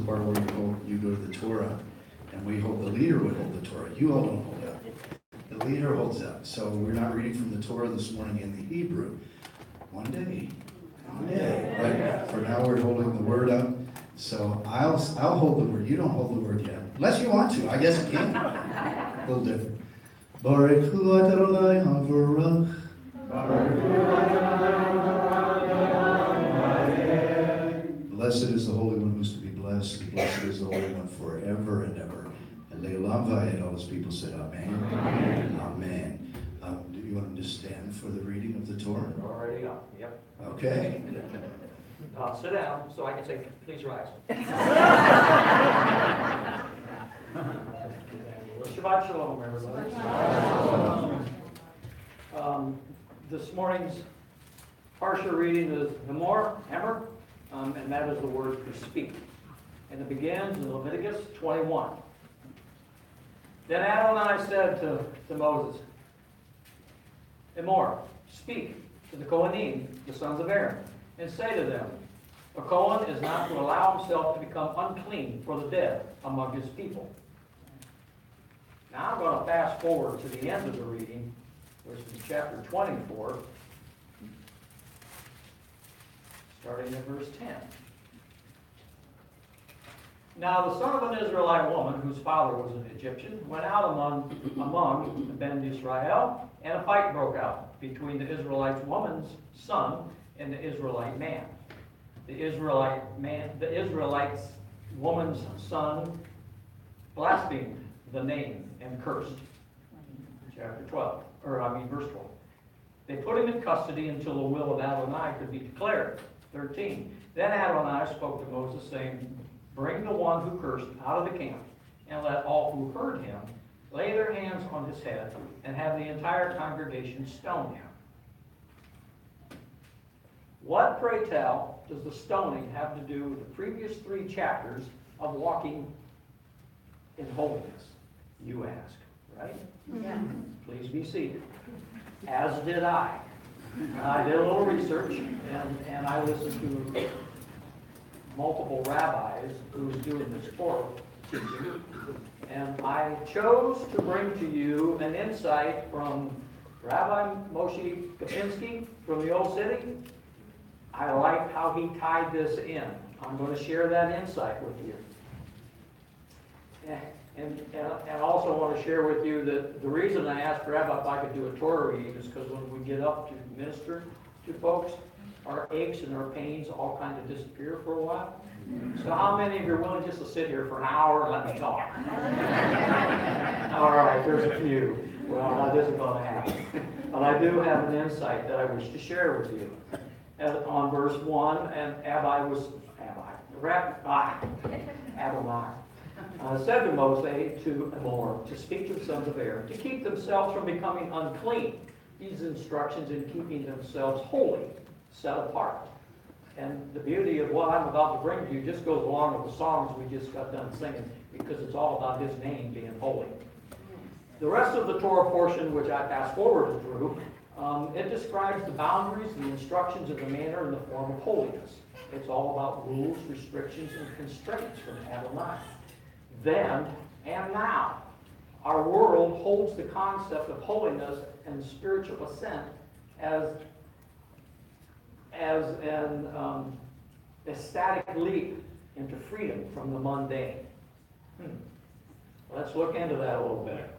part where you go to the Torah, and the leader would hold the Torah. You all don't hold up. The leader holds up. So we're not reading from the Torah this morning in the Hebrew. One day. Right? For now we're holding the word up. So I'll hold the word. You don't hold the word yet. Unless you want to. I guess you can. A little different. Baruch hu Adonai havarach. Blessed is the Holy One who's to be blessed. Blessed is the Holy One forever and ever. And Le'olam va'ed. All those people said amen. Amen. Do you want to just stand for the reading of the Torah? Already up. Yep. Okay. Sit down so I can say, please rise. Shabbat Shalom, everybody. This morning's parsha reading is Hamor, and that is the word for speak. And it begins in Leviticus 21. Then Adonai said to Moses, Hamor, speak to the Kohanim, the sons of Aaron, and say to them, a Kohen is not to allow himself to become unclean for the dead among his people. Now I'm going to fast forward to the end of the reading, which is chapter 24, starting at verse 10. Now the son of an Israelite woman, whose father was an Egyptian, went out among the Ben Israel, and a fight broke out between the Israelite woman's son and the Israelite man. The Israelite woman's son blasphemed the name and cursed. Chapter 12, verse 12. They put him in custody until the will of Adonai could be declared. 13. Then Adonai spoke to Moses, saying, bring the one who cursed out of the camp, and let all who heard him lay their hands on his head, and have the entire congregation stone him. What, pray tell, does the stoning have to do with the previous 3 chapters of walking in holiness? You ask, right? Yeah. Please be seated. As did I. I did a little research, and I listened to multiple rabbis who was doing this Torah teaching, and I chose to bring to you an insight from Rabbi Moshe Kapinski from the Old City. I like how he tied this in. I'm going to share that insight with you. And also want to share with you that the reason I asked Rabbi if I could do a Torah reading is because when we get up to minister to folks, our aches and our pains all kind of disappear for a while. So how many of you are willing just to sit here for an hour and let me talk? All right, there's a few. Well, that isn't going to happen. But I do have an insight that I wish to share with you. On verse 1, and Adonai said to Moses to speak to the sons of Aaron, to keep themselves from becoming unclean. These instructions in keeping themselves holy, set apart. And the beauty of what I'm about to bring to you just goes along with the songs we just got done singing, because it's all about his name being holy. The rest of the Torah portion, which I fast forwarded through, it describes the boundaries, the instructions of the manner and the form of holiness. It's all about rules, restrictions, and constraints from Adonai. Then and now, our world holds the concept of holiness and spiritual ascent as an ecstatic leap into freedom from the mundane. Let's look into that a little bit.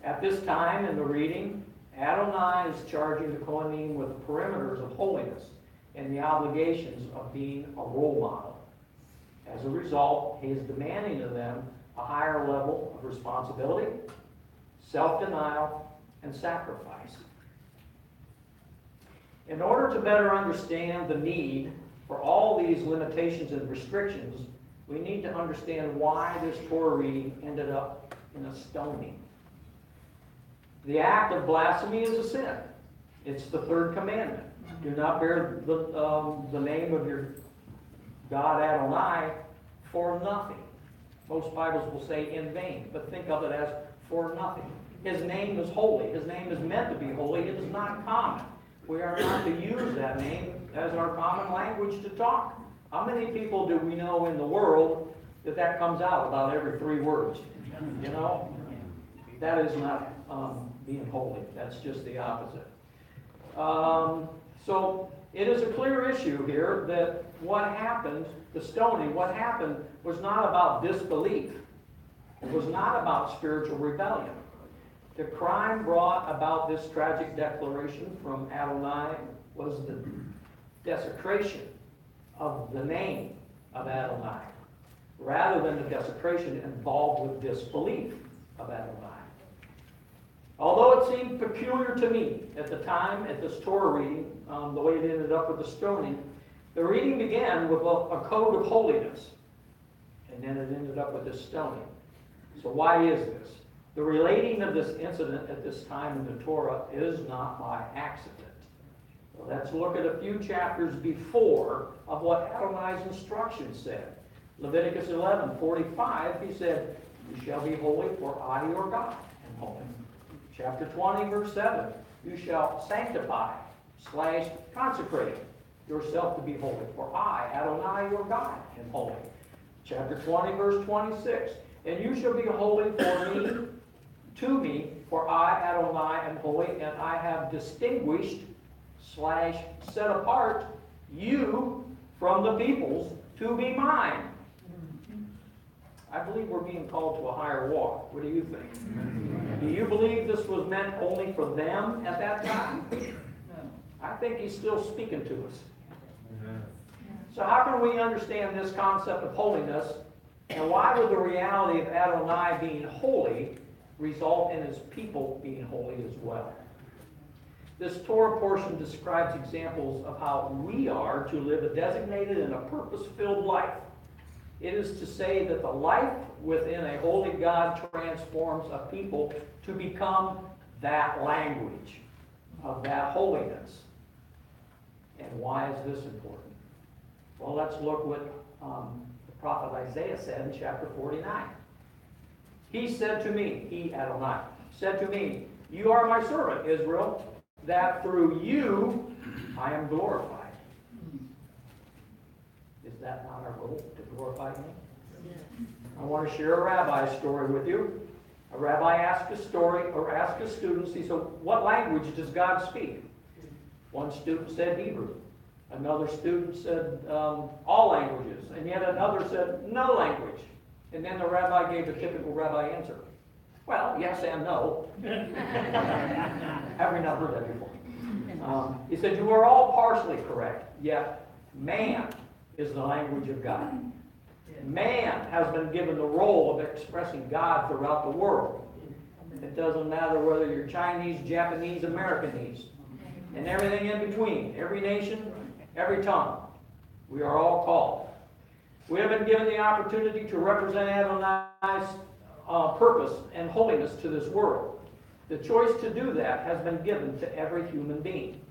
At this time in the reading, Adonai is charging the Kohanim with the perimeters of holiness and the obligations of being a role model. As a result, he is demanding of them a higher level of responsibility, self-denial, and sacrifice. In order to better understand the need for all these limitations and restrictions, we need to understand why this Torah reading ended up in a stoning. The act of blasphemy is a sin. It's the 3rd commandment. Do not bear the name of your God Adonai for nothing. Most Bibles will say in vain, but think of it as for nothing. His name is holy. His name is meant to be holy. It is not common. We are not to use that name as our common language to talk How many people do we know in the world that comes out about every 3 words? You know? That is not being holy. That's just the opposite. So it is a clear issue here that what happened, the stoning, what happened was not about disbelief. It was not about spiritual rebellion. The crime brought about this tragic declaration from Adonai was the desecration of the name of Adonai, rather than the desecration involved with disbelief of Adonai. Although it seemed peculiar to me at the time, at this Torah reading, the way it ended up with the stoning, the reading began with a code of holiness, and then it ended up with this stoning. So why is this? The relating of this incident at this time in the Torah is not by accident. So let's look at a few chapters before of what Adonai's instructions said. Leviticus 11:45, he said, "You shall be holy, for I, your God, am holy." Chapter 20, verse 7, "You shall sanctify/consecrate yourself to be holy, for I, Adonai, your God, am holy." Chapter 20, verse 26, "And you shall be holy to me, for I, Adonai, am holy, and I have distinguished/set apart you from the peoples to be mine." I believe we're being called to a higher walk. What do you think? Do you believe this was meant only for them at that time? I think he's still speaking to us. So how can we understand this concept of holiness, and why would the reality of Adonai being holy result in his people being holy as well? This Torah portion describes examples of how we are to live a designated and a purpose-filled life. It is to say that the life within a holy God transforms a people to become that language of that holiness. And why is this important? Well, let's look what the prophet Isaiah said in chapter 49. He said to me, he, Adonai, said to me, "You are my servant, Israel, that through you I am glorified." Is that not our goal, to glorify him? I want to share a rabbi's story with you. A rabbi asked a student, he said, "What language does God speak?" One student said Hebrew. Another student said all languages. And yet another said no language. And then the rabbi gave the typical rabbi answer. "Well, yes and no." Have we not heard that before? He said, "You are all partially correct, yet man is the language of God. Man has been given the role of expressing God throughout the world. It doesn't matter whether you're Chinese, Japanese, Americanese, and everything in between, every nation, every tongue. We are all called. We have been given the opportunity to represent Adonai's purpose and holiness to this world. The choice to do that has been given to every human being.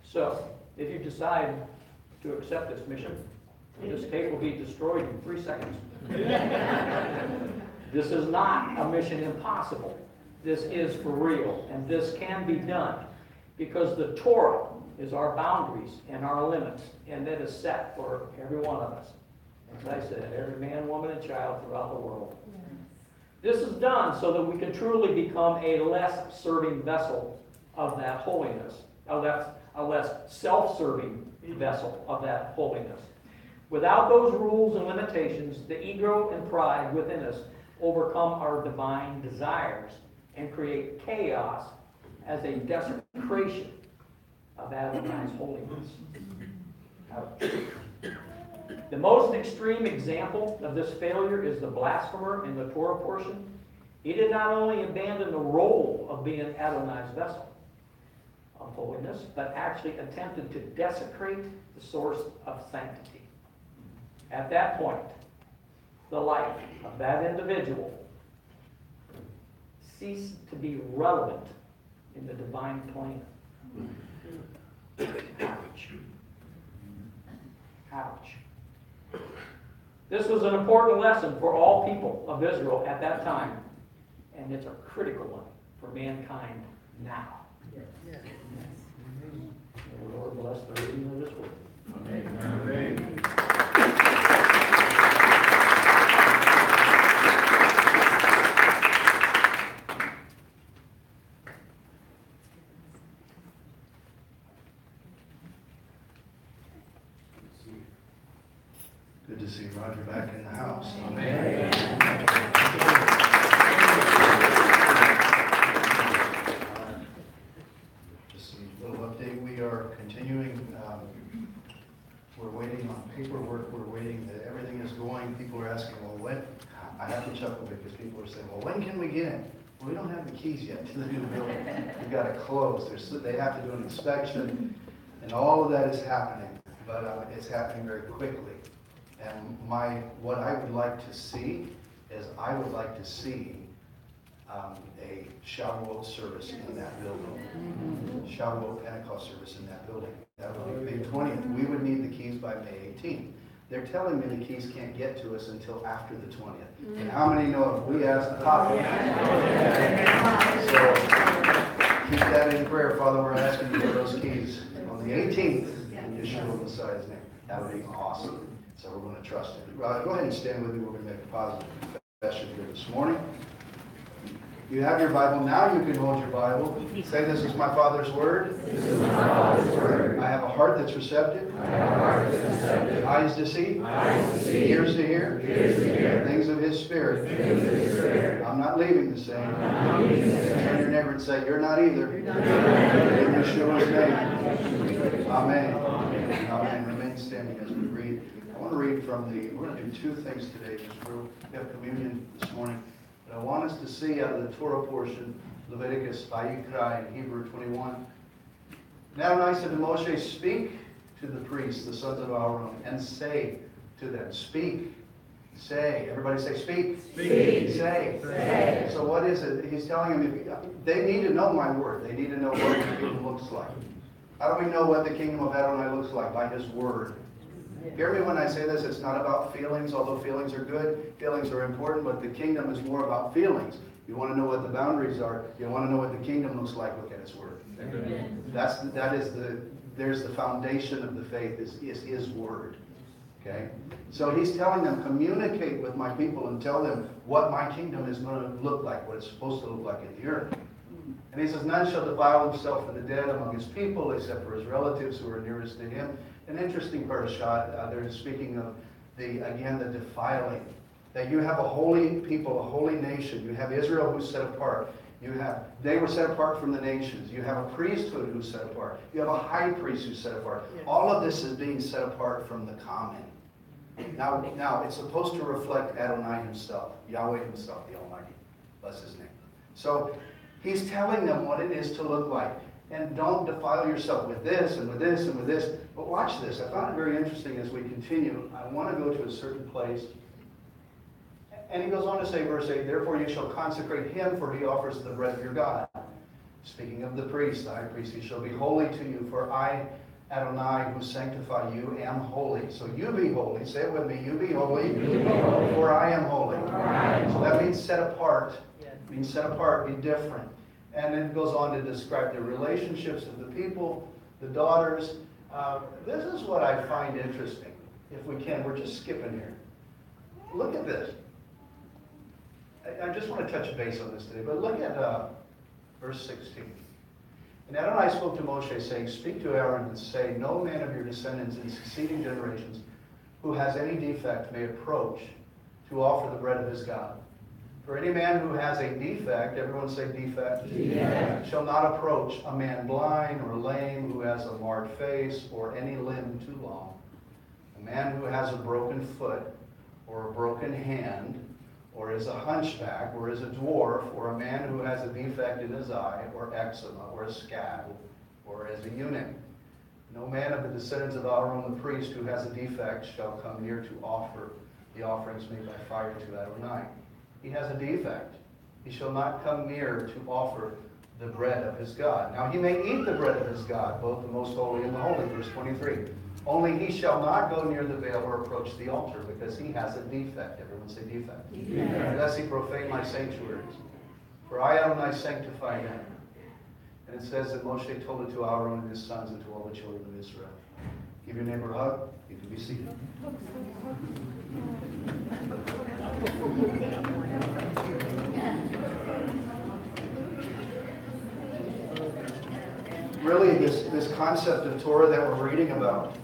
So, if you decide to accept this mission, this cake will be destroyed in 3 seconds. This is not a mission impossible. This is for real, and this can be done because the Torah is our boundaries and our limits, and that is set for every one of us. As I said, every man, woman, and child throughout the world. This is done so that we can truly become a less serving vessel of that holiness, a less self-serving vessel of that holiness. Without those rules and limitations, the ego and pride within us overcome our divine desires and create chaos as a desecration of Adonai's holiness. Ouch. The most extreme example of this failure is the blasphemer in the Torah portion. He did not only abandon the role of being Adonai's vessel of holiness, but actually attempted to desecrate the source of sanctity. At that point, the life of that individual ceased to be relevant in the divine plan. Ouch. Ouch. This was an important lesson for all people of Israel at that time, and it's a critical one for mankind now. May the Lord bless the reading of this word. Good to see Roger back in the house. Amen. Just a little update. We are continuing. We're waiting on paperwork. We're waiting that everything is going. People are asking, well, when? I have to chuckle because people are saying, well, when can we get in? Well, we don't have the keys yet to the new building. We've got it closed. They have to do an inspection, and all of that is happening. But it's happening very quickly. And what I would like to see is a Shavuot service in that building. Shavuot Pentecost service in that building. That would be May 20th. We would need the keys by May 18th. They're telling me the keys can't get to us until after the 20th. And how many know if we ask the Papa? So keep that in prayer. Father, we're asking you for those keys on the 18th in Yeshua Messiah's name. That would be awesome. So we're going to trust it. Go ahead and stand with me. We're going to make a positive confession here this morning. You have your Bible. Now you can hold your Bible. Say, this is my Father's Word. This is my Father's Word. I have a heart that's receptive. I have a heart that's receptive. Eyes to see. Eyes to see. Ears to hear. Ears to hear. Things of His Spirit. Things of His Spirit. I'm not leaving the same. I'm not leaving the same. Turn your neighbor and say, you're not either. You're not either. In Yeshua's name. Amen. Amen. Remain standing as we read. I want to read from we're going to do two things today. We have communion this morning. But I want us to see out of the Torah portion, Leviticus, Vayikra, in Hebrew 21. Now I said to Moshe, speak to the priests, the sons of Aaron, and say to them, speak, say. Everybody say, speak. Speak. Say. Say. So what is it? He's telling them, they need to know my word. They need to know what the kingdom looks like. How do we know what the kingdom of Adonai looks like? By His word. Hear me when I say this, it's not about feelings, although feelings are good, feelings are important, but the kingdom is more about feelings. You want to know what the boundaries are, you want to know what the kingdom looks like, look at His word. There's the foundation of the faith is His word. Okay? So He's telling them, communicate with my people and tell them what my kingdom is going to look like, what it's supposed to look like in the earth. And He says, none shall defile himself for the dead among his people, except for his relatives who are nearest to him. An interesting parashat, they're speaking of the defiling. That you have a holy people, a holy nation. You have Israel who's set apart. They were set apart from the nations. You have a priesthood who's set apart. You have a high priest who's set apart. Yes. All of this is being set apart from the common. Now it's supposed to reflect Adonai Himself, Yahweh Himself, the Almighty. Bless His name. So He's telling them what it is to look like. And don't defile yourself with this and with this and with this. But watch this. I found it very interesting as we continue. I want to go to a certain place. And he goes on to say, verse 8, therefore you shall consecrate him, for he offers the bread of your God. Speaking of the priest, the high priest, he shall be holy to you, for I, Adonai, who sanctify you, am holy. So you be holy. Say it with me. You be holy, for I am holy. So that means set apart. It means set apart, be different. And then it goes on to describe the relationships of the people, the daughters. This is what I find interesting. If we can, we're just skipping here. Look at this. I just want to touch base on this today, but look at verse 16. And Adonai spoke to Moshe, saying, speak to Aaron and say, no man of your descendants in succeeding generations who has any defect may approach to offer the bread of his God. For any man who has a defect, everyone say defect, shall not approach a man blind or lame who has a marred face or any limb too long. A man who has a broken foot or a broken hand or is a hunchback or is a dwarf or a man who has a defect in his eye or eczema or a scab or as a eunuch. No man of the descendants of Aaron the priest who has a defect shall come near to offer the offerings made by fire to Adonai. He has a defect. He shall not come near to offer the bread of his God. Now he may eat the bread of his God, both the most holy and the holy, verse 23. Only he shall not go near the veil or approach the altar, because he has a defect. Everyone say defect. Unless he profane my sanctuaries. For I, Adonai, sanctify them. And it says that Moshe told it to Aaron and his sons and to all the children of Israel. Give your neighbor a hug. You can be seated. Really, this concept of Torah that we're reading about,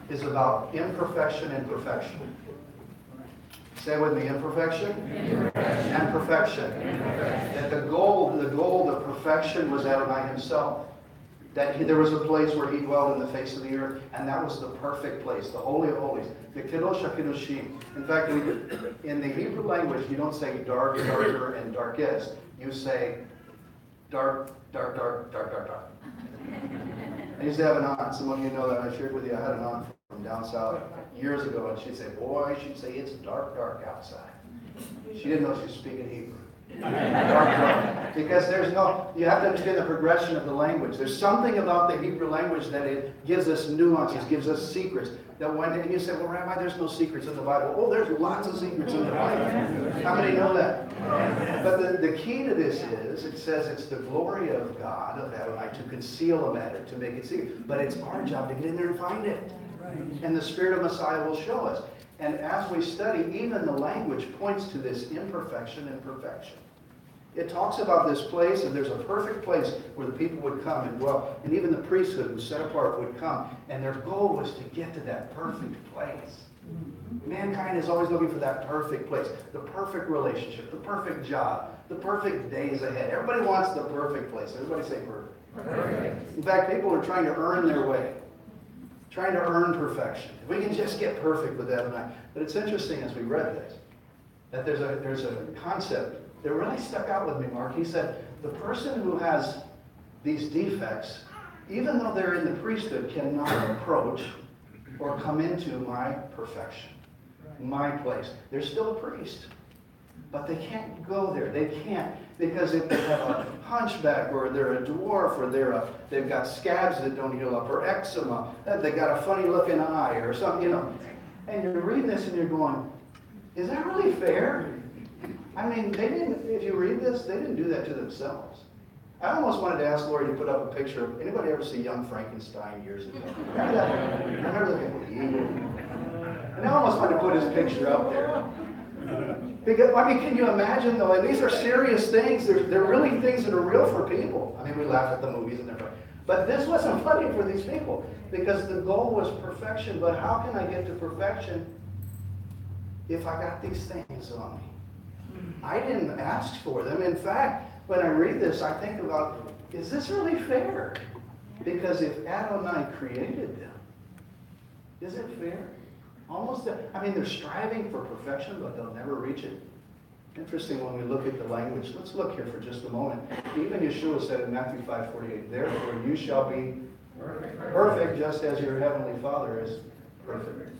is about imperfection and perfection. Say with me, imperfection, and perfection. That the goal of perfection was Adonai himself. That there was a place where he dwelled in the face of the earth, and that was the perfect place, the Holy of Holies, the Kiddush HaKiddushim. In fact, in the Hebrew language, you don't say dark, darker, and darkest. You say dark, dark, dark, dark, dark, dark. I used to have an aunt, some of you know that I shared with you, I had an aunt from down south years ago, and she'd say, boy, she'd say, it's dark, dark outside. She didn't know she was speaking Hebrew. Dark, dark. Because you have to understand the progression of the language. There's something about the Hebrew language that it gives us nuances, gives us secrets. That and you say, well, Rabbi, there's no secrets in the Bible. Oh, there's lots of secrets in the Bible. How many know that? But the key to this is, it says it's the glory of God, of Adonai, to conceal a matter, to make it secret. But it's our job to get in there and find it. And the Spirit of Messiah will show us. And as we study, even the language points to this imperfection and perfection. It talks about this place, and there's a perfect place where the people would come and dwell. And even the priesthood who was set apart would come. And their goal was to get to that perfect place. Mankind is always looking for that perfect place, the perfect relationship, the perfect job, the perfect days ahead. Everybody wants the perfect place. Everybody say perfect. Perfect. In fact, people are trying to earn their way, trying to earn perfection. If we can just get perfect with Adonai. But it's interesting as we read this, that there's a concept that really stuck out with me, Mark. He said, the person who has these defects, even though they're in the priesthood, cannot approach or come into my perfection, my place. They're still a priest, but they can't go there. They can't, because if they have a hunchback, or they're a dwarf, or they've got scabs that don't heal up, or eczema, they got a funny looking eye, or something, And you're reading this and you're going, is that really fair? I mean, if you read this, they didn't do that to themselves. I almost wanted to ask Lori to put up a picture of, anybody ever see Young Frankenstein years ago? Remember the eagle? And I almost wanted to put his picture up there. Because, can you imagine though, and these are serious things, they're really things that are real for people. We laugh at the movies and everything. But this wasn't funny for these people, because the goal was perfection. But how can I get to perfection if I got these things on me? I didn't ask for them. In fact, when I read this, I think about, is this really fair? Because if Adonai created them, is it fair? They're striving for perfection, but they'll never reach it. Interesting when we look at the language. Let's look here for just a moment. Even Yeshua said in Matthew 5:48, therefore you shall be perfect just as your heavenly Father is perfect.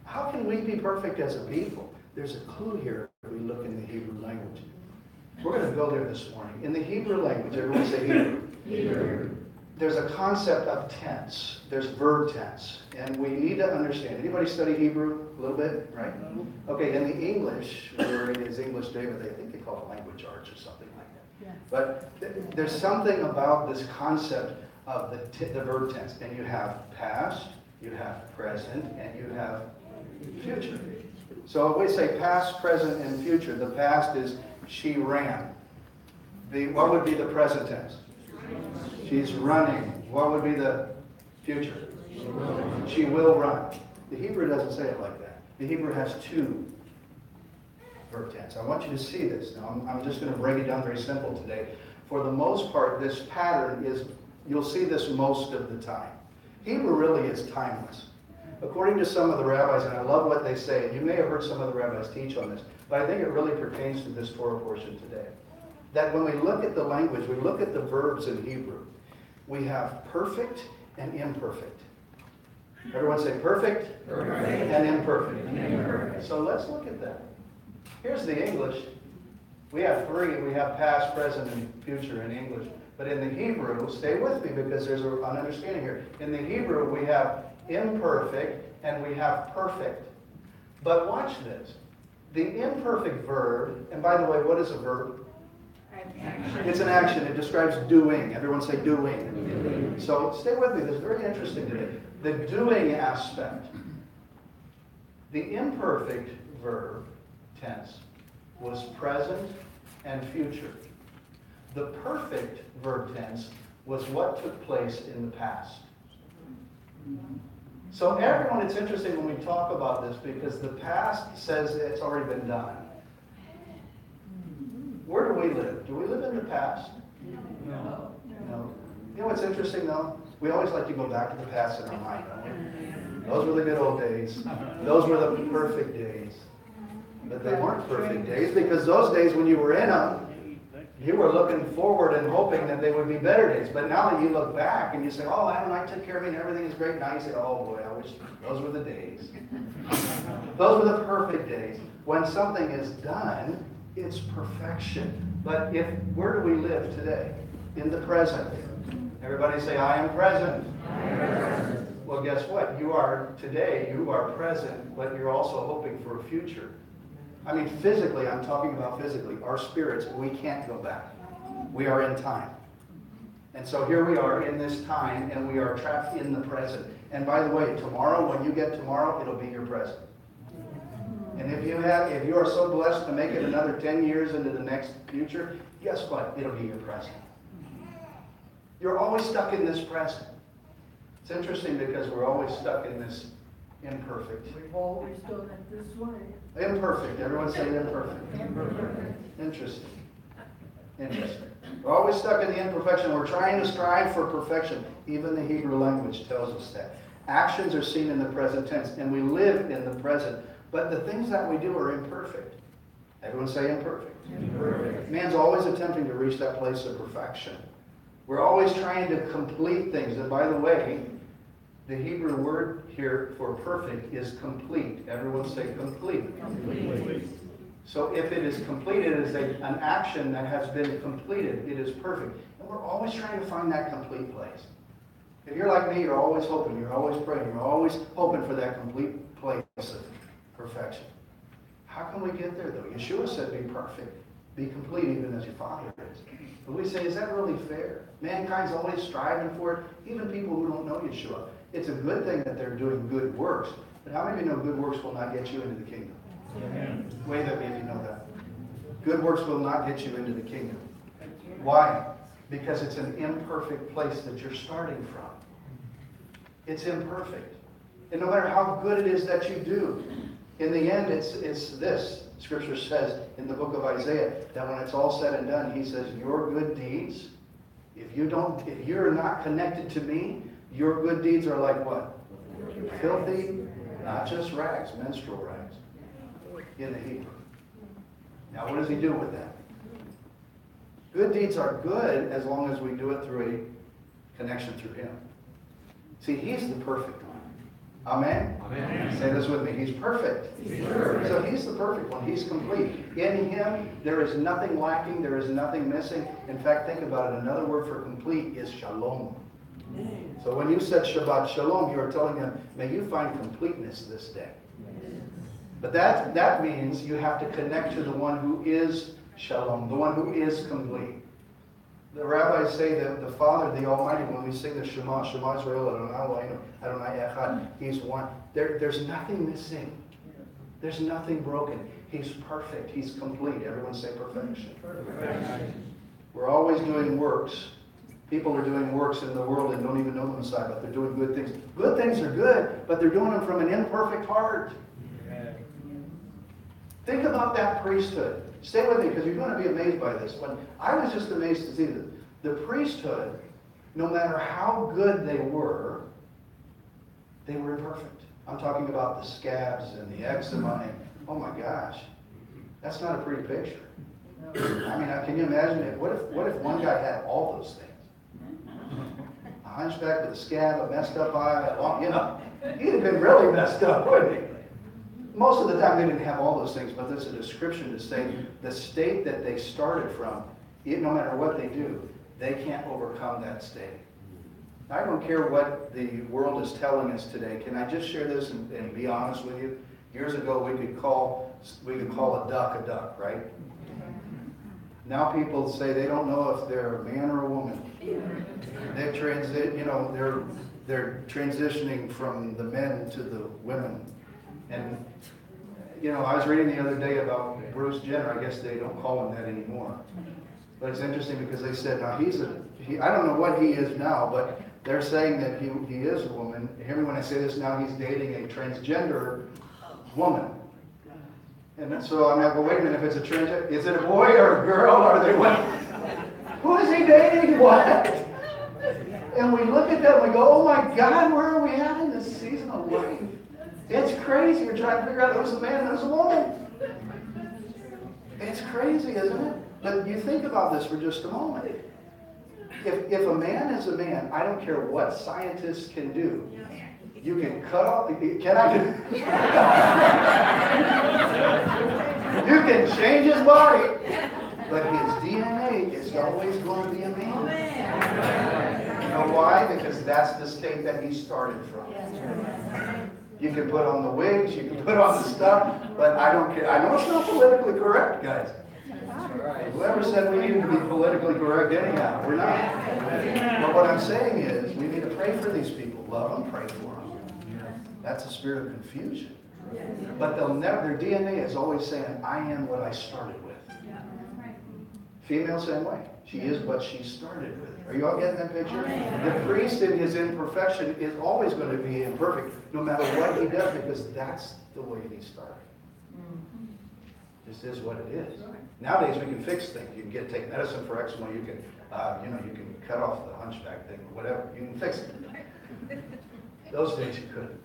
How can we be perfect as a people? There's a clue here if we look in the Hebrew language. We're going to go there this morning. In the Hebrew language, everyone say Hebrew. Hebrew. There's a concept of tense. There's verb tense. And we need to understand. Anybody study Hebrew a little bit, right? Okay, in the English, where it is English day, but I think they call it language arts or something like that. Yeah. But there's something about this concept of the verb tense. And you have past, you have present, and you have future. So we say past, present, and future. The past is she ran. What would be the present tense? She's running. What would be the future? She will run. The Hebrew doesn't say it like that. The Hebrew has two verb tense. I want you to see this. Now, I'm just going to break it down very simple today. For the most part, this pattern is, you'll see this most of the time. Hebrew really is timeless. According to some of the rabbis, and I love what they say, and you may have heard some of the rabbis teach on this, but I think it really pertains to this Torah portion today. That when we look at the language, we look at the verbs in Hebrew, we have perfect and imperfect. Everyone say perfect, and imperfect. So let's look at that. Here's the English. We have three. We have past, present, and future in English. But in the Hebrew, stay with me because there's an understanding here. In the Hebrew, we have imperfect and we have perfect. But watch this. The imperfect verb, and by the way, what is a verb? Action. It's an action. It describes doing. Everyone say doing. So stay with me. This is very interesting today. The doing aspect. The imperfect verb tense was present and future. The perfect verb tense was what took place in the past. So everyone, it's interesting when we talk about this because the past says it's already been done. Where do we live? Do we live in the past? No. No. You know what's interesting though? We always like to go back to the past in our mind, don't we? Those were the good old days. Those were the perfect days. But they weren't perfect days because those days when you were in them, you were looking forward and hoping that they would be better days. But now that you look back and you say, oh, I took care of me and everything is great. Now you say, oh boy, I wish those were the days. Those were the perfect days. When something is done, it's perfection. But where do we live today? In the present. Everybody say, I am present. I am present. Well, guess what? You are present, but you're also hoping for a future. I mean, physically, I'm talking about physically. Our spirits, we can't go back. We are in time. And so here we are in this time, and we are trapped in the present. And by the way, tomorrow, when you get tomorrow, it'll be your present. And if you are so blessed to make it another 10 years into the next future, guess what? It'll be your present. You're always stuck in this present. It's interesting because we're always stuck in this imperfect. We've always done it this way. Imperfect. Everyone say imperfect. Interesting. Interesting. We're always stuck in the imperfection. We're trying to strive for perfection. Even the Hebrew language tells us that. Actions are seen in the present tense, and we live in the present. But the things that we do are imperfect. Everyone say imperfect. Imperfect. Man's always attempting to reach that place of perfection. We're always trying to complete things. And by the way, the Hebrew word here for perfect is complete. Everyone say complete. Complete. So if it is complete, it is an action that has been completed. It is perfect. And we're always trying to find that complete place. If you're like me, you're always hoping, you're always praying, you're always hoping for that complete place of perfection. How can we get there though? Yeshua said be perfect. Be complete even as your Father is. But we say, is that really fair? Mankind's always striving for it. Even people who don't know Yeshua. It's a good thing that they're doing good works. But how many of you know good works will not get you into the kingdom? Amen. Wave at me if you know that. Good works will not get you into the kingdom. Why? Because it's an imperfect place that you're starting from. It's imperfect. And no matter how good it is that you do, in the end, it's this. Scripture says in the book of Isaiah that when it's all said and done, he says, your good deeds, if you're not connected to me, your good deeds are like what? Filthy, not just rags, menstrual rags, in the Hebrew. Now, what does he do with that? Good deeds are good as long as we do it through a connection through him. See, he's the perfect one. Amen? Amen. Say this with me. He's perfect. He's perfect. So he's the perfect one. He's complete. In him, there is nothing lacking. There is nothing missing. In fact, think about it. Another word for complete is shalom. So when you said Shabbat Shalom, you are telling him, may you find completeness this day. But that means you have to connect to the one who is Shalom, the one who is complete. The rabbis say that the Father, the Almighty, when we sing the Shema, Shema Israel, Adonai Echad, He's one. There's nothing missing. There's nothing broken. He's perfect. He's complete. Everyone say perfection. Perfection. We're always doing works. People are doing works in the world and don't even know the Messiah, but they're doing good things. Good things are good, but they're doing them from an imperfect heart. Think about that priesthood. Stay with me because you're going to be amazed by this. When I was just amazed to see this. The priesthood, no matter how good they were imperfect. I'm talking about the scabs and the eczema and, oh my gosh, that's not a pretty picture. I mean, can you imagine it? What if one guy had all those things? A hunchback with a scab, a messed up eye, he'd have been really messed up, wouldn't he? Most of the time they didn't have all those things, but there's a description to say the state that they started from, no matter what they do, they can't overcome that state. I don't care what the world is telling us today. Can I just share this and be honest with you? Years ago we could call a duck, right? Now people say they don't know if they're a man or a woman. They're transitioning from the men to the women. And I was reading the other day about Bruce Jenner. I guess they don't call him that anymore. But it's interesting because they said, now I don't know what he is now, but They're saying that he is a woman. Hear me when I say this now, he's dating a transgender woman. And so I'm like, well, wait a minute, if it's a transgender, is it a boy or a girl? Are they what? Who is he dating? What? And we look at that and we go, oh my God, where are we at in this season of life? It's crazy. We're trying to figure out who's a man and who's a woman. It's crazy, isn't it? But you think about this for just a moment. If a man is a man, I don't care what scientists can do. You can cut off, can I do? You can change his body, but his DNA is always going to be a man. You know why? Because that's the state that he started from. You can put on the wigs, you can put on the stuff, but I don't care. I know it's not politically correct, guys. Whoever said we needed to be politically correct anyhow, we're not. But what I'm saying is, we need to pray for these people. Love them, pray for them. That's a spirit of confusion. But they'll never, their DNA is always saying, I am what I started with. Female, same way. She is what she started with. Are you all getting that picture? The priest in his imperfection is always going to be imperfect, no matter what he does, because that's the way he started. This is what it is. Nowadays we can fix things. You can take medicine for eczema. You can, you can cut off the hunchback thing, whatever. You can fix it. Those days you couldn't,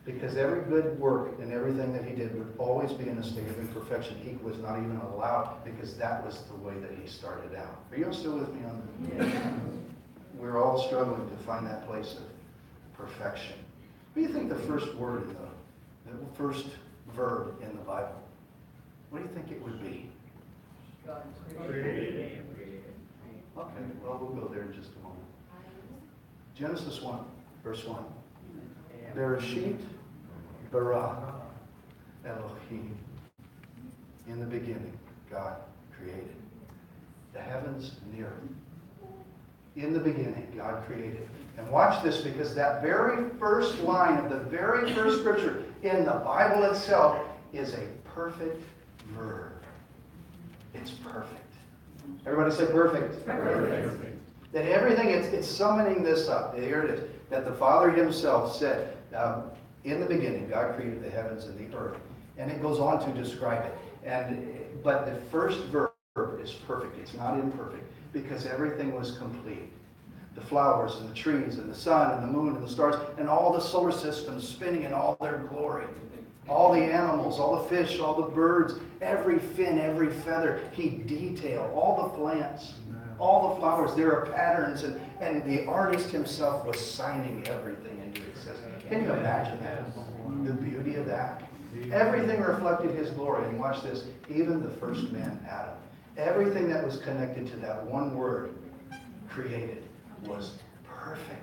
because every good work and everything that he did would always be in a state of imperfection. He was not even allowed, because that was the way that he started out. Are you all still with me on that? Yeah. We're all struggling to find that place of perfection. What do you think the first word in the first verb in the Bible? What do you think it would be? Okay, well, we'll go there in just a moment. Genesis 1, verse 1. Bereshit bara Elohim. In the beginning, God created the heavens and the earth. In the beginning, God created. And watch this, because that very first line of the very first scripture in the Bible itself is a perfect verb. It's perfect. Everybody say perfect. Perfect. That everything, it's summoning this up. Here it is. That the Father himself said, in the beginning, God created the heavens and the earth. And it goes on to describe it. But the first verb is perfect. It's not imperfect, because everything was complete. The flowers and the trees and the sun and the moon and the stars and all the solar systems spinning in all their glory. All the animals, all the fish, all the birds, every fin, every feather, he detailed. All the plants, all the flowers, there are patterns, and the artist himself was signing everything into existence. Can you imagine that? The beauty of that? Everything reflected his glory. And watch this, even the first man, Adam. Everything that was connected to that one word, created, was perfect.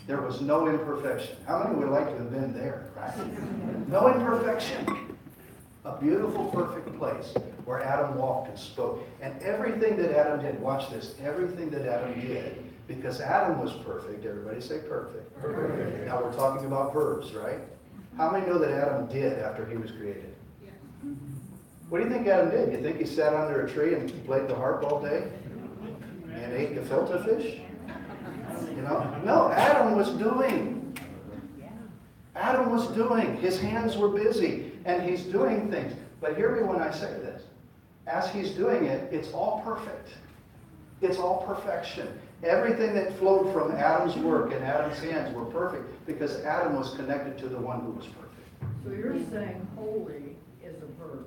There was no imperfection. How many would like to have been there, right? No imperfection. A beautiful, perfect place where Adam walked and spoke. And everything that Adam did, watch this, everything that Adam did, because Adam was perfect, everybody say perfect. Perfect. Now we're talking about verbs, right? How many know that Adam did after he was created? What do you think Adam did? You think he sat under a tree and played the harp all day? And ate gefilte fish? You know? No, Adam was doing. Adam was doing. His hands were busy, and he's doing things. But hear me when I say this. As he's doing it, it's all perfect. It's all perfection. Everything that flowed from Adam's work and Adam's hands were perfect, because Adam was connected to the one who was perfect. So you're saying holy is a verb.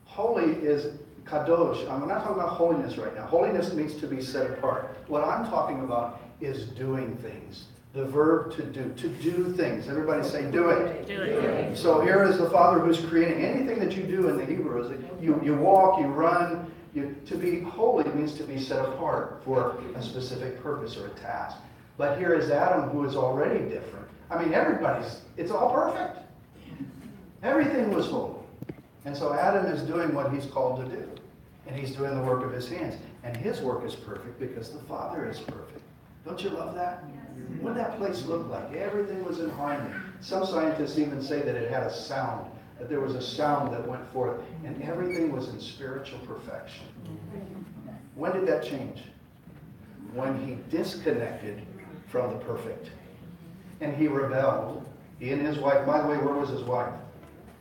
Holy is kadosh. I'm not talking about holiness right now. Holiness means to be set apart. What I'm talking about is doing things. The verb to do things. Everybody say do it. Do it. So here is the Father who's creating anything that you do in the Hebrew. Is you walk, you run. To be holy means to be set apart for a specific purpose or a task. But here is Adam, who is already different. I mean, it's all perfect. Everything was holy. And so Adam is doing what he's called to do. And he's doing the work of his hands. And his work is perfect because the Father is perfect. Don't you love that? What did that place look like? Everything was in harmony. Some scientists even say that it had a sound, that there was a sound that went forth, and everything was in spiritual perfection. When did that change? When he disconnected from the perfect. And he rebelled. He and his wife, by the way, where was his wife?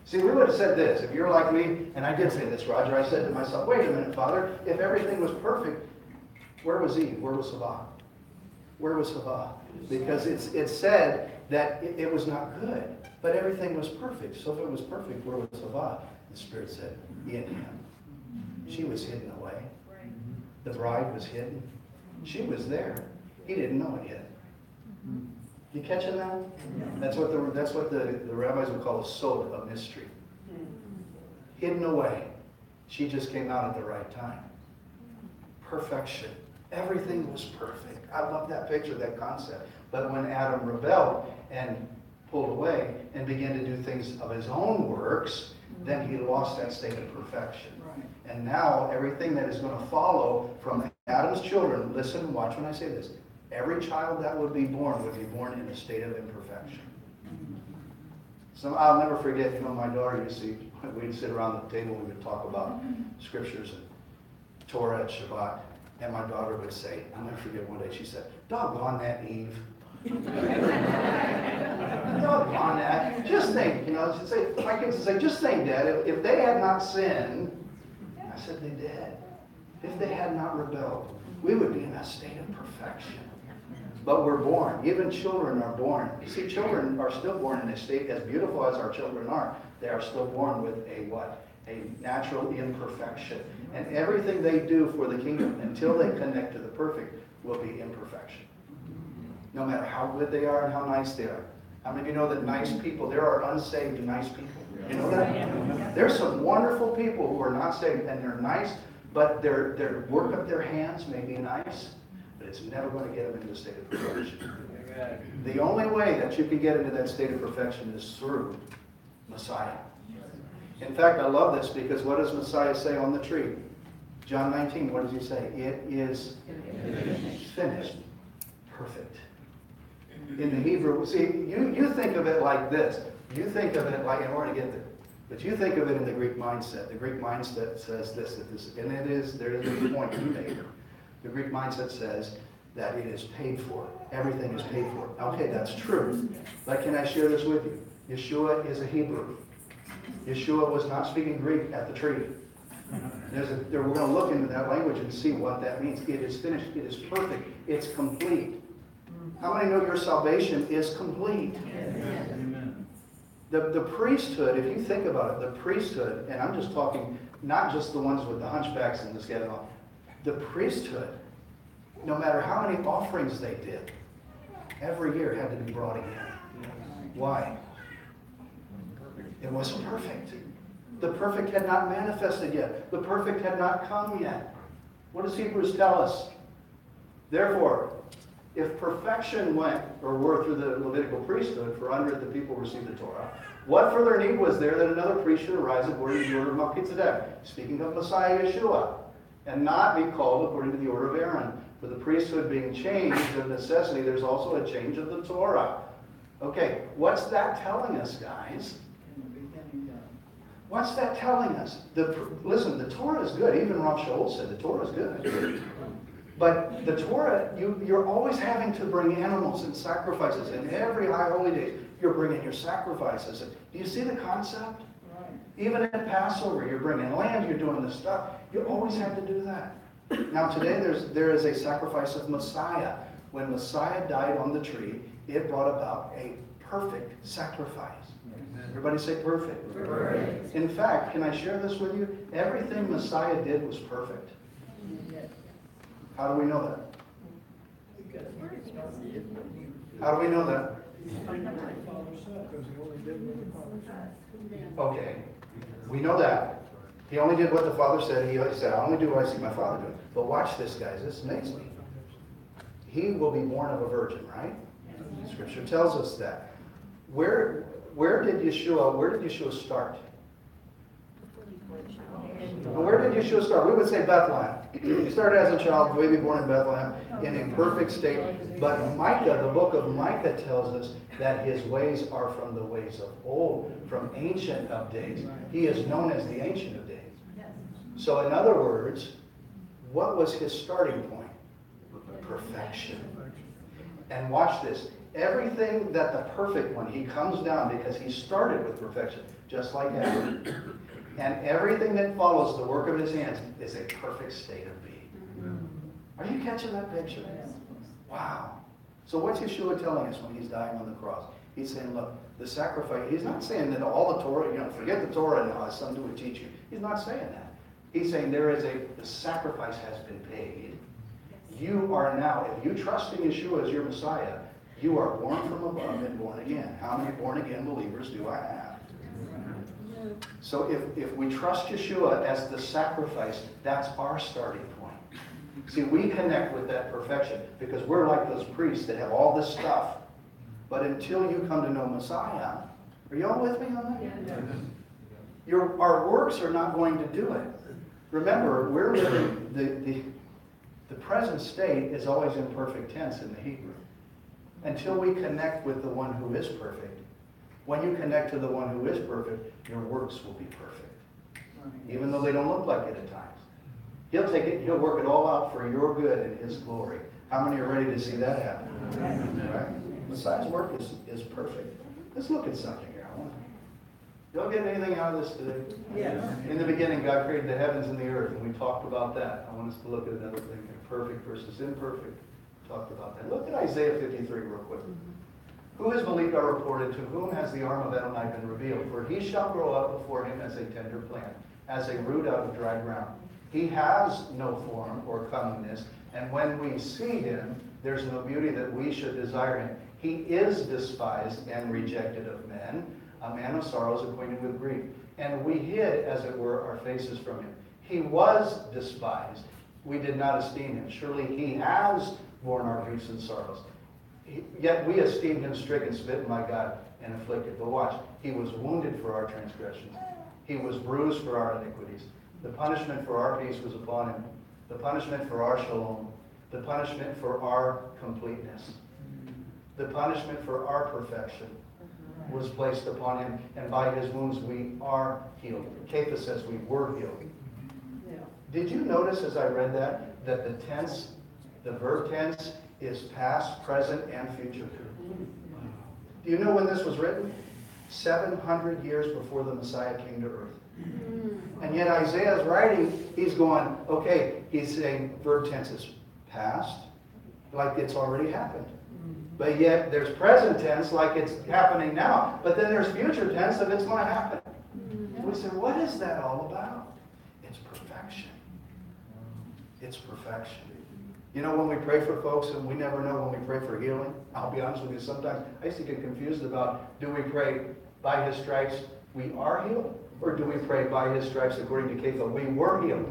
See, we would have said this. If you're like me, and I did say this, Roger, I said to myself, wait a minute, Father, if everything was perfect, where was Eve? Where was Hava? Where was Hava? Because it said that it was not good, but everything was perfect. So if it was perfect, where was Hava? The Spirit said, in him. She was hidden away. The bride was hidden. She was there. He didn't know it yet. You catching that? That's what the rabbis would call a sod, a mystery. Hidden away. She just came out at the right time. Perfection. Everything was perfect. I love that picture, that concept. But when Adam rebelled and pulled away and began to do things of his own works, then he lost that state of perfection. And now everything that is going to follow from Adam's children, listen, watch when I say this. Every child that would be born in a state of imperfection. So I'll never forget, my daughter, you see, we'd sit around the table, we would talk about scriptures and Torah and Shabbat, and my daughter would say, I'll never forget one day, she said, doggone that Eve. Doggone that. Just think, she'd say, my kids would say, just think, Dad, if they had not sinned, I said, they did. If they had not rebelled, we would be in a state of perfection. But we're born. Even children are born. You see, children are still born in a state, as beautiful as our children are, they are still born with a what? A natural imperfection. And everything they do for the kingdom, until they connect to the perfect, will be imperfection. No matter how good they are and how nice they are. How many of you know that nice people, there are unsaved nice people? You know that? There's some wonderful people who are not saved, and they're nice, but their work of their hands may be nice, but it's never going to get them into a state of perfection. The only way that you can get into that state of perfection is through Messiah. In fact, I love this because what does Messiah say on the tree? John 19, what does he say? It is finished. Perfect. In the Hebrew, see, you think of it like this. You think of it like, in order to get there, but you think of it in the Greek mindset. The Greek mindset says this, and there is a point to be made. The Greek mindset says that it is paid for. Everything is paid for. Okay, that's true. But can I share this with you? Yeshua is a Hebrew. Yeshua was not speaking Greek at the tree. We're going to look into that language and see what that means. It is finished. It is perfect. It's complete. How many know your salvation is complete? Amen. The priesthood, if you think about it, the priesthood, and I'm just talking not just the ones with the hunchbacks and this guy and all, the priesthood, no matter how many offerings they did, every year had to be brought again. Why? It wasn't perfect. The perfect had not manifested yet. The perfect had not come yet. What does Hebrews tell us? Therefore, if perfection went or were through the Levitical priesthood, for under it the people received the Torah, what further need was there that another priest should arise according to the order of Melchizedek, speaking of Messiah Yeshua, and not be called according to the order of Aaron? For the priesthood being changed of necessity, there's also a change of the Torah. Okay, what's that telling us, guys? What's that telling us? Listen, the Torah is good. Even Rav Shaul said the Torah is good. But the Torah, you're always having to bring animals and sacrifices. And every high holy day, you're bringing your sacrifices. Do you see the concept? Right. Even at Passover, you're bringing land, you're doing this stuff. You always have to do that. Now today, there is a sacrifice of Messiah. When Messiah died on the tree, it brought about a perfect sacrifice. Everybody say perfect. Perfect. In fact, can I share this with you? Everything Messiah did was perfect. How do we know that? How do we know that? Okay, we know that. He only did what the Father said. He said, I only do what I see my Father do. But watch this, guys. This makes me. He will be born of a virgin, right? Scripture tells us that. Where did Yeshua start? Where did Yeshua start? We would say Bethlehem. He started as a child, baby born in Bethlehem, in a perfect state. But Micah, the book of Micah tells us that his ways are from the ways of old, from ancient of days. He is known as the Ancient of Days. So in other words, what was his starting point? Perfection. And watch this. Everything that the perfect one, he comes down because he started with perfection, just like Adam. And everything that follows the work of his hands is a perfect state of being. Are you catching that picture? Wow. So what's Yeshua telling us when he's dying on the cross? He's saying, look, the sacrifice, he's not saying that all the Torah, forget the Torah and how some do would teach you. He's not saying that. He's saying the sacrifice has been paid. You are now, if you trust in Yeshua as your Messiah, you are born from above and born again. How many born again believers do I have? So if we trust Yeshua as the sacrifice, that's our starting point. See, we connect with that perfection because we're like those priests that have all this stuff. But until you come to know Messiah, are y'all with me on that? Our works are not going to do it. Remember, we're living, the present state is always in perfect tense in the Hebrew. Until we connect with the one who is perfect. When you connect to the one who is perfect, your works will be perfect. Even though they don't look like it at times. He'll take it, he'll work it all out for your good and his glory. How many are ready to see that happen? Right? Messiah's work is perfect. Let's look at something here. Y'all get anything out of this today? Yes. In the beginning, God created the heavens and the earth, and we talked about that. I want us to look at another thing, perfect versus imperfect. Talked about that. Look at Isaiah 53 real quick. Who has believed our report, and to whom has the arm of Adonai been revealed? For he shall grow up before him as a tender plant, as a root out of dry ground. He has no form or comeliness, and when we see him, there's no beauty that we should desire him. He is despised and rejected of men, a man of sorrows, acquainted with grief. And we hid, as it were, our faces from him. He was despised. We did not esteem him. Surely he has borne our griefs and sorrows. Yet we esteemed him stricken, smitten by God, and afflicted. But watch, he was wounded for our transgressions. He was bruised for our iniquities. The punishment for our peace was upon him. The punishment for our shalom. The punishment for our completeness. The punishment for our perfection was placed upon him, and by his wounds we are healed. Kefa says we were healed. Did you notice as I read that the tense, the verb tense, is past, present, and future? Do you know when this was written? 700 years before the Messiah came to earth. And yet Isaiah's writing, he's going, okay, he's saying verb tense is past, like it's already happened. But yet there's present tense, like it's happening now. But then there's future tense, that it's going to happen. And we say, what is that all about? It's perfection. It's perfection. You know, when we pray for folks, and we never know when we pray for healing, I'll be honest with you, sometimes I used to get confused about, do we pray by his stripes we are healed? Or do we pray by his stripes, according to Kefa, we were healed?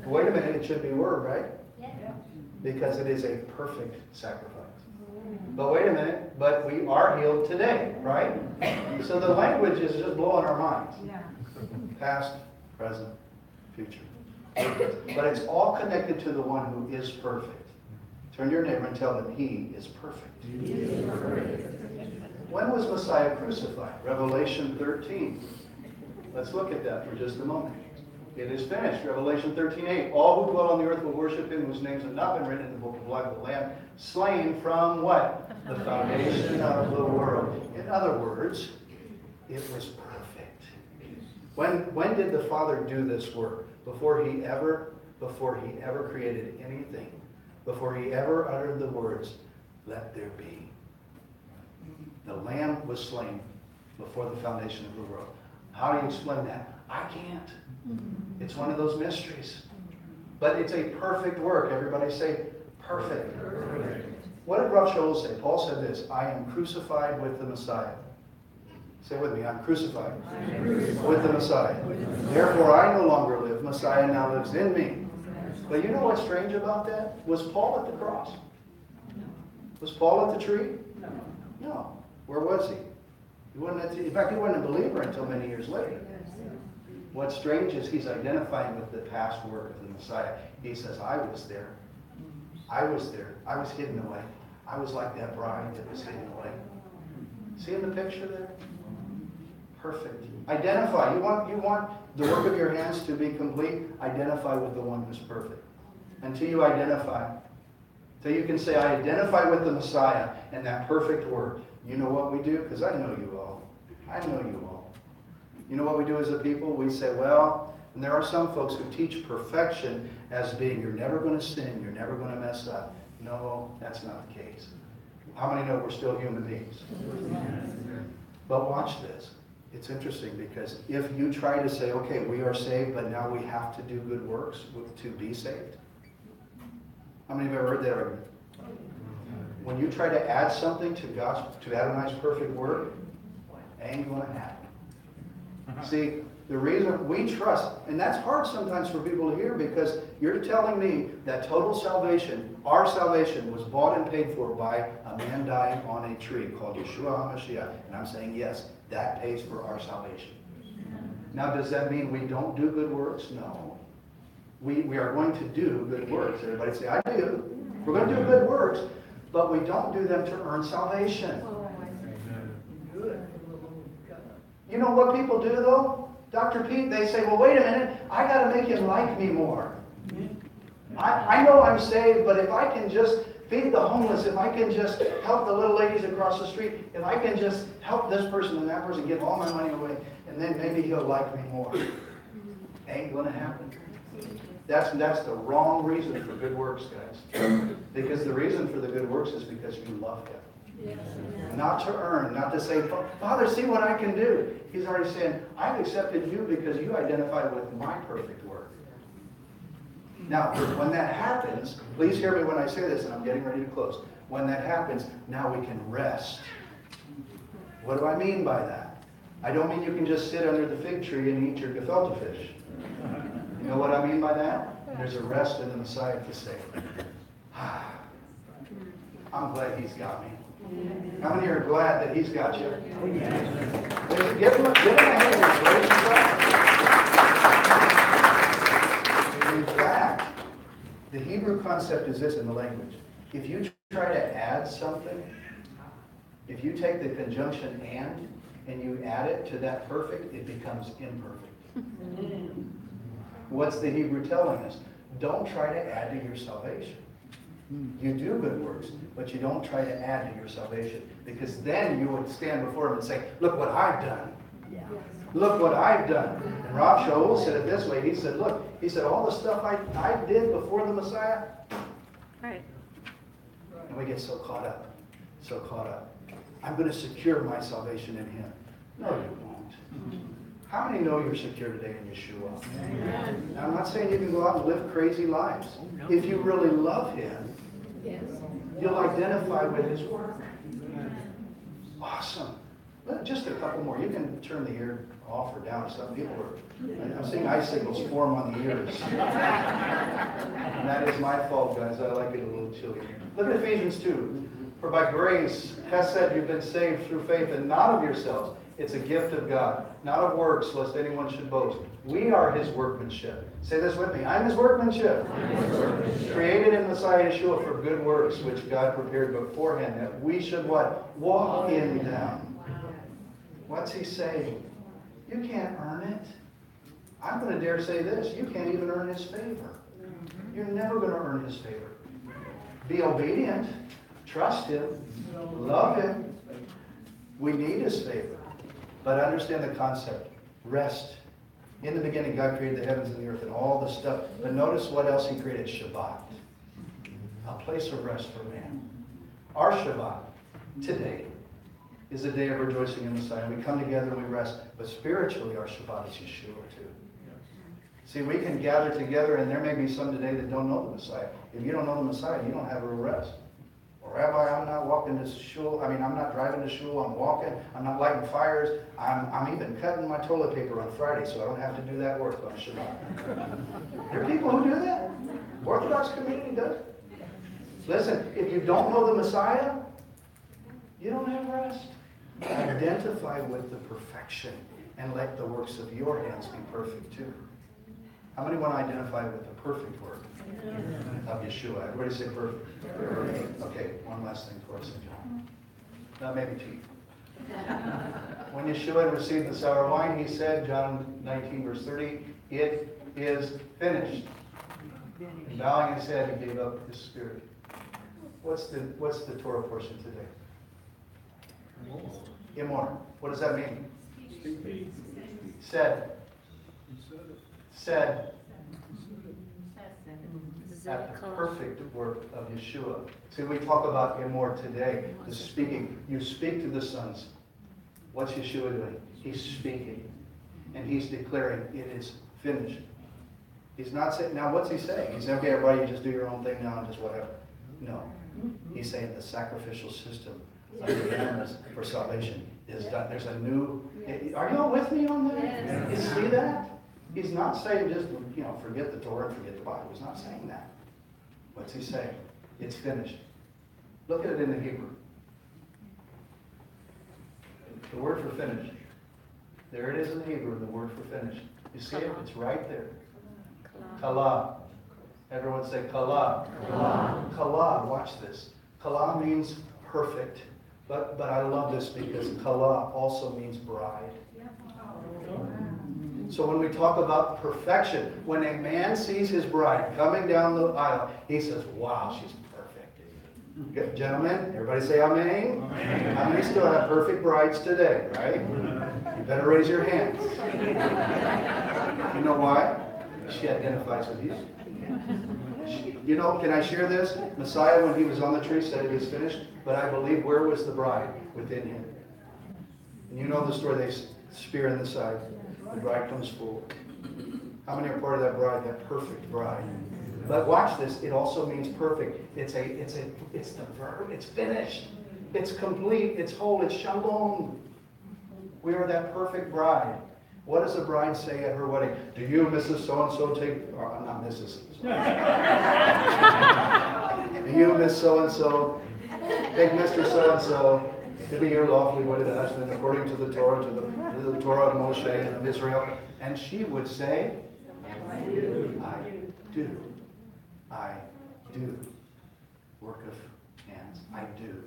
Wait a minute, it should be were, right? Because it is a perfect sacrifice. But wait a minute, but we are healed today, right? So the language is just blowing our minds. Past, present, future. But it's all connected to the one who is perfect. Turn to your neighbor and tell them he is perfect. He is perfect. When was Messiah crucified? Revelation 13. Let's look at that for just a moment. It is finished. Revelation 13:8. All who dwell on the earth will worship him, whose names have not been written in the book of life of the Lamb, slain from what? The foundation of the world. In other words, it was perfect. When did the Father do this work? Before he ever created anything. Before he ever uttered the words, let there be. The Lamb was slain before the foundation of the world. How do you explain that? I can't. It's one of those mysteries. But it's a perfect work. Everybody say, perfect. What did Rav Shaul say? Paul said this, I am crucified with the Messiah. Say with me, I'm crucified with the Messiah. Therefore I no longer live, Messiah now lives in me. But you know what's strange about that? Was Paul at the cross? Was Paul at the tree? No. Where was he? In fact, he wasn't a believer until many years later. What's strange is he's identifying with the past work of the Messiah. He says, I was there. I was there. I was hidden away. I was like that bride that was hidden away. See in the picture there? Perfect. Identify. You want the work of your hands to be complete? Identify with the one who's perfect. Until you identify, So you can say, I identify with the Messiah and that perfect work. You know what we do? Because I know you all. I know you all. You know what we do as a people? We say, well, and there are some folks who teach perfection as being, you're never going to sin, you're never going to mess up. No, that's not the case. How many know we're still human beings? But watch this. It's interesting because if you try to say, okay, we are saved, but now we have to do good works to be saved. How many have ever heard that argument? When you try to add something to Adonai's perfect work, ain't going to happen. See, the reason we trust, and that's hard sometimes for people to hear because you're telling me that total salvation, our salvation, was bought and paid for by a man dying on a tree called Yeshua HaMashiach. And I'm saying, yes, that pays for our salvation. Now, does that mean we don't do good works? No. We are going to do good works. Everybody say, I do. We're going to do good works, but we don't do them to earn salvation. Good. You know what people do, though? Dr. Pete, they say, well, wait a minute, I got to make him like me more. I know I'm saved, but if I can just feed the homeless, if I can just help the little ladies across the street, if I can just help this person and that person, give all my money away, and then maybe he'll like me more. Ain't going to happen. That's the wrong reason for good works, guys. Because the reason for the good works is because you love him. Yes. Not to earn, not to say, Father, see what I can do. He's already saying, I've accepted you because you identify with my perfect work. Now, when that happens, please hear me when I say this, and I'm getting ready to close. When that happens, now we can rest. What do I mean by that? I don't mean you can just sit under the fig tree and eat your gefilte fish. You know what I mean by that? There's a rest in the Messiah to say, I'm glad he's got me. How many are glad that he's got you? Give him a hand. In fact, the Hebrew concept is this in the language. If you try to add something, if you take the conjunction and you add it to that perfect, it becomes imperfect. What's the Hebrew telling us? Don't try to add to your salvation. You do good works, but you don't try to add to your salvation. Because then you would stand before him and say, look what I've done. Look what I've done. And Rob Shaul said it this way. He said, look, all the stuff I did before the Messiah. Right. And we get so caught up. I'm going to secure my salvation in him. No, you won't. How many know you're secure today in Yeshua? Now, I'm not saying you can go out and live crazy lives. If you really love him, you'll identify with his work. Awesome. Just a couple more. You can turn the ear off or down. Some people are, I'm seeing eye signals form on the ears. And that is my fault, guys. I like it a little chilly. Look at Ephesians 2. For by grace, Hesed, you've been saved through faith, and not of yourselves. It's a gift of God, not of works, lest anyone should boast. We are his workmanship. Say this with me. I'm his workmanship. Created in Messiah Yeshua for good works, which God prepared beforehand, that we should what? Walk in them. What's he saying? You can't earn it. I'm going to dare say this. You can't even earn his favor. You're never going to earn his favor. Be obedient. Trust him. Love him. We need his favor. But understand the concept. Rest. In the beginning, God created the heavens and the earth and all the stuff. But notice what else he created. Shabbat. A place of rest for man. Our Shabbat today is a day of rejoicing in the Messiah. We come together and we rest. But spiritually, our Shabbat is Yeshua too. See, we can gather together, and there may be some today that don't know the Messiah. If you don't know the Messiah, you don't have a real rest. Rabbi, I'm not walking to shul. I'm not driving to shul. I'm walking. I'm not lighting fires. I'm even cutting my toilet paper on Friday, so I don't have to do that work on Shabbat. There are people who do that. Orthodox community does. Listen, if you don't know the Messiah, you don't have rest. Identify with the perfection and let the works of your hands be perfect too. How many want to identify with the perfect work of Yeshua? Everybody say perfect. Okay, one last thing for us, John. Maybe two. When Yeshua had received the sour wine, he said, John 19, verse 30, it is finished. And bowing his head, he gave up his spirit. What's the Torah portion today? Emor. What does that mean? Said. Said. At the perfect work of Yeshua. See, we talk about Emor today, the speaking. You speak to the sons. What's Yeshua doing? He's speaking. And he's declaring, it is finished. He's not saying, now what's he saying? He's saying, okay, everybody, you just do your own thing now and just whatever. No. He's saying the sacrificial system of the animals for salvation is done. There's a new, are you all with me on that? Yes. You see that? He's not saying just, forget the Torah and forget the Bible. He's not saying that. What's he saying? It's finished. Look at it in the Hebrew. The word for finished. There it is in the Hebrew, the word for finished. You see it? It's right there. Kala. Everyone say kala. Kala. Kala, watch this. Kala means perfect. But I love this because kala also means bride. So when we talk about perfection, when a man sees his bride coming down the aisle, he says, wow, she's perfect. Good. Gentlemen, everybody say amen. Amen. How many still have perfect brides today, right? You better raise your hands. You know why? She identifies with you. Can I share this? Messiah, when he was on the tree, said it is finished. But I believe, where was the bride? Within him. And you know the story, they spear in the side. The bride comes forward. How many are part of that bride, that perfect bride? But watch this, it also means perfect. It's the verb, it's finished. It's complete, it's whole, it's shalom. We are that perfect bride. What does the bride say at her wedding? Do you, Mrs. So-and-so, or not Mrs. Do you, Miss So-and-so, take Mr. So-and-so to be your lawfully wedded husband according to the Torah, to the Torah of Moshe and of Israel? And she would say, I do. I do. Work of hands. I do.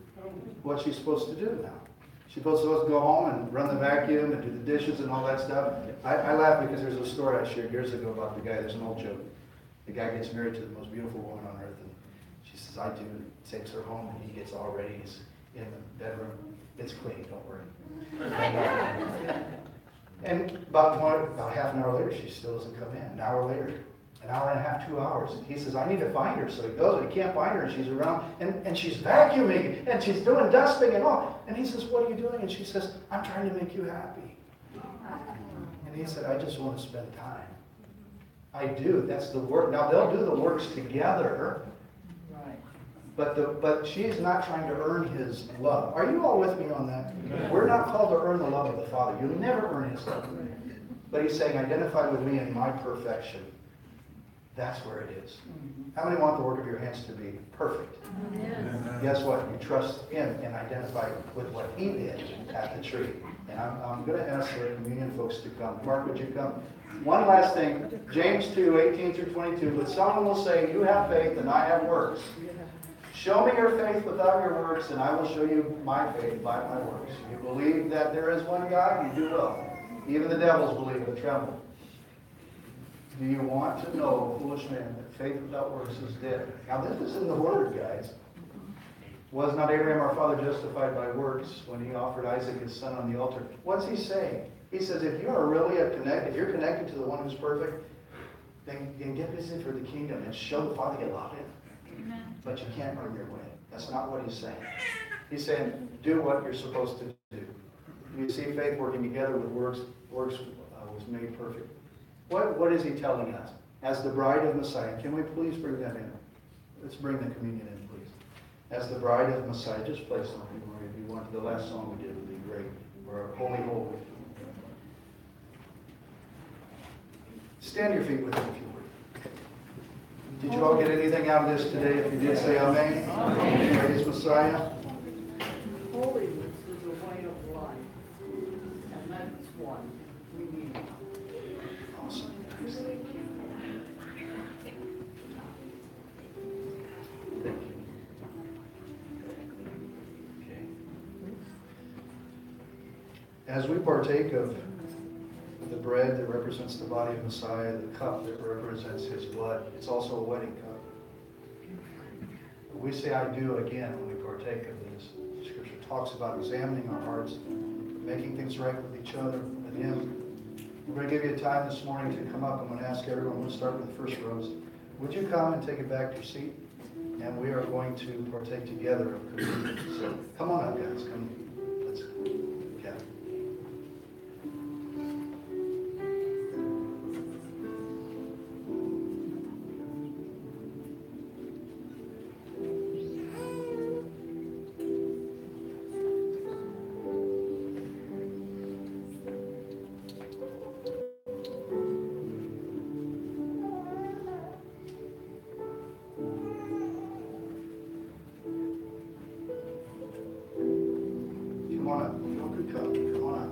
What's she supposed to do now? She's supposed to go home and run the vacuum and do the dishes and all that stuff. I laugh because there's a story I shared years ago about the guy. There's an old joke. The guy gets married to the most beautiful woman on earth, and she says, I do. And takes her home, and he gets all ready. He's in the bedroom. It's clean, don't worry. And about half an hour later, she still doesn't come in. An hour later, an hour and a half, 2 hours. He says, I need to find her. So he goes, and he can't find her, and she's around, and she's vacuuming, and she's doing dusting and all. And he says, what are you doing? And she says, I'm trying to make you happy. And he said, I just want to spend time. I do. That's the work. Now, they'll do the works together. But she's not trying to earn his love. Are you all with me on that? We're not called to earn the love of the Father. You'll never earn his love. But he's saying, identify with me in my perfection. That's where it is. How many want the work of your hands to be perfect? Guess what? You trust him and identify with what he did at the tree. And I'm going to ask the communion folks to come. Mark, would you come? One last thing. James 2, 18 through 22. But someone will say, you have faith and I have works. Show me your faith without your works, and I will show you my faith by my works. You believe that there is one God, you do well. Even the devils believe and tremble. Do you want to know, foolish man, that faith without works is dead? Now this is in the Word, guys. Was not Abraham our father justified by works when he offered Isaac his son on the altar? What's he saying? He says, if you are really if you're connected to the one who's perfect, then get busy for the kingdom and show the Father you love him. But you can't earn your way. That's not what he's saying. He's saying, do what you're supposed to do. You see faith working together with works. Works was made perfect. What is he telling us? As the bride of Messiah, can we please bring that in? Let's bring the communion in, please. As the bride of Messiah, just play something where if you want. The last song we did would be great. We're holy, holy. Stand your feet with me if you would. Did you all get anything out of this today? If you did, say amen. Amen. Praise Messiah. Holiness is a way of life, and that's one we need. Awesome. Thank you. Thank you. Okay. As we partake of the bread that represents the body of Messiah, the cup that represents his blood, it's also a wedding cup. We say I do again when we partake of this. Scripture talks about examining our hearts, making things right with each other, with Him. We're going to give you a time this morning to come up. I'm going to ask everyone, we'll start with the first rows. Would you come and take it back to your seat? And we are going to partake together of communion. So come on up, guys. Come. Let's go. Yeah. Come on up. Y'all could come. Come on up.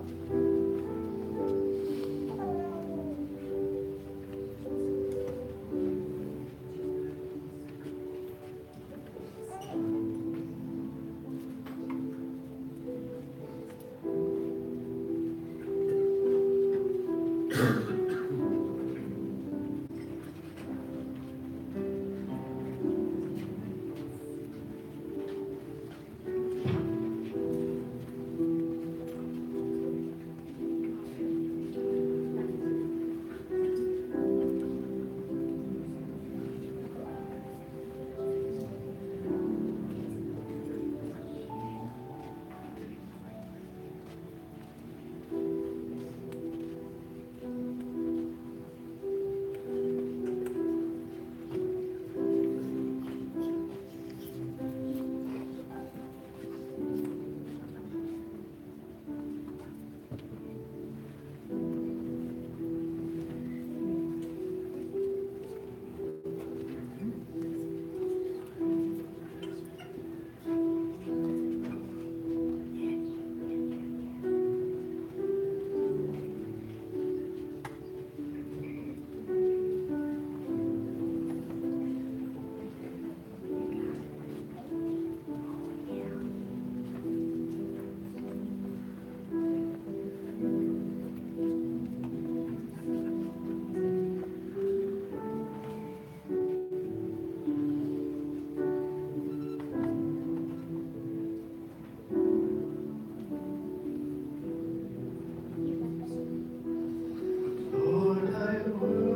Lord, I worship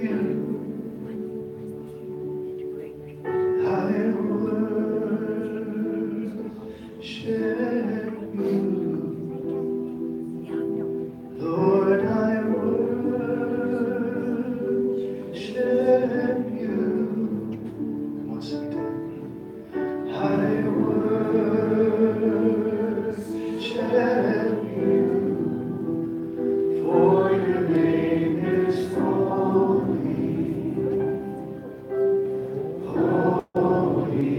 you. I worship you. Lord, I worship you. Come on, sing it to me. I worship you, for your name is holy, holy,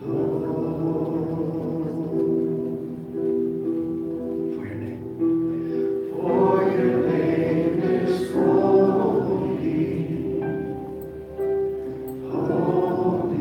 Lord. For your name is holy, holy,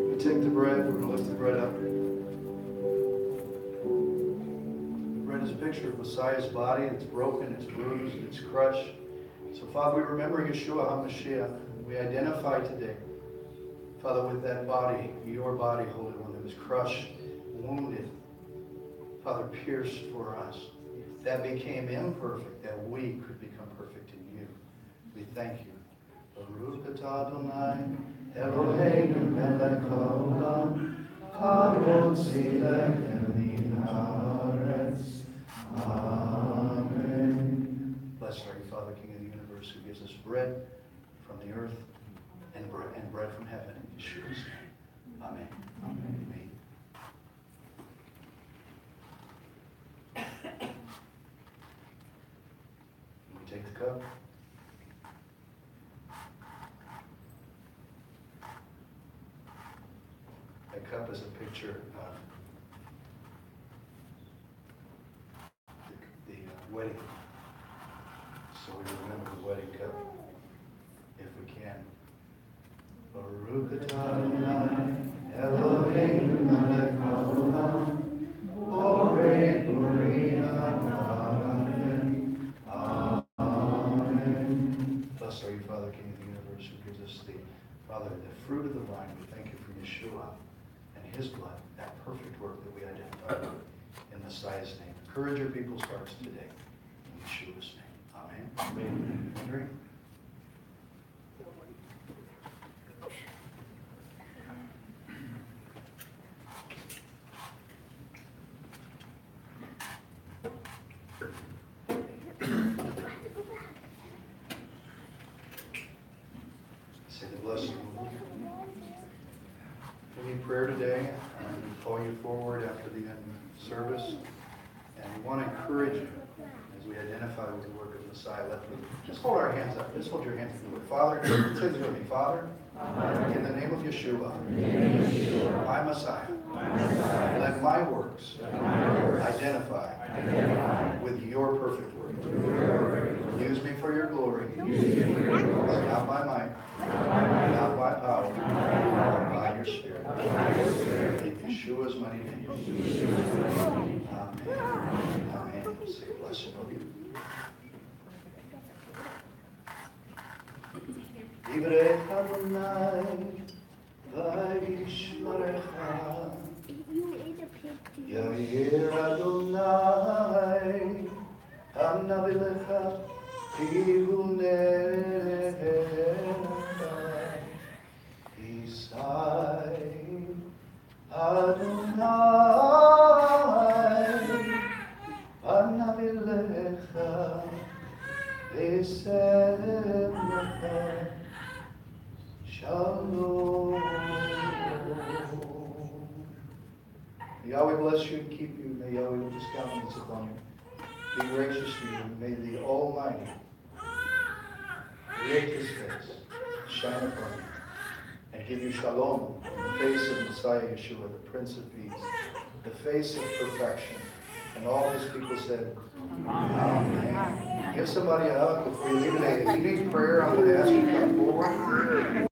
We take the bread, we're going to lift the bread up. The bread is a picture of Messiah's body. It's broken, it's bruised, it's crushed. So, Father, we remember Yeshua HaMashiach. We identify today, Father, with that body, your body, Holy One, that was crushed, wounded, Father, pierced for us. That became imperfect, that we could become perfect in you. We thank you. Baruch atah Adonai, Eloheinu melech haolam, harotzei lechem min haaretz. Amen. Blessed are you, Father, King of the universe, who gives us bread from the earth and bread from heaven. In Yeshua's name. Amen. Amen. We take the cup. That cup is a picture of the wedding. So we remember the wedding cup, if we can. Baruch atah Adonai, Eloheinu melech haolam, borei bria b'adam. Amen. Blessed are you, Father, King of the universe, who gives us Father, the fruit of the vine. We thank you for Yeshua and his blood, that perfect work that we identify in Messiah's name. Encourage your people's hearts today. In Yeshua's name. Amen. Amen. Drink. Say the blessing. We need prayer today. We call you forward after the end of service. And we want to encourage you as we identify with the work of Messiah. Just hold our hands up. Just hold your hands up. Father, say this with me. Father, in the name of Yeshua, my Messiah, let my works identify with your perfect work. Use me for your glory. Not by might, not by power, but by your Spirit. In Yeshua's mighty name. Amen. Amen. Say a blessing of you. Yivrech Adonai, vayishmerecha. Yair Adonai, hanavilecha, tihunecha. Yisai Adonai, hanavilecha, v'selemlecha. Shalom. May Yahweh bless you and keep you. May Yahweh lift his countenance upon you. Be gracious to you. May the Almighty lift his face, shine upon you, and give you shalom in the face of Messiah Yeshua, the Prince of Peace, the face of perfection. And all his people said, Amen. Give somebody a hug before you leave today. If you need prayer, I'm going to ask you to come forward.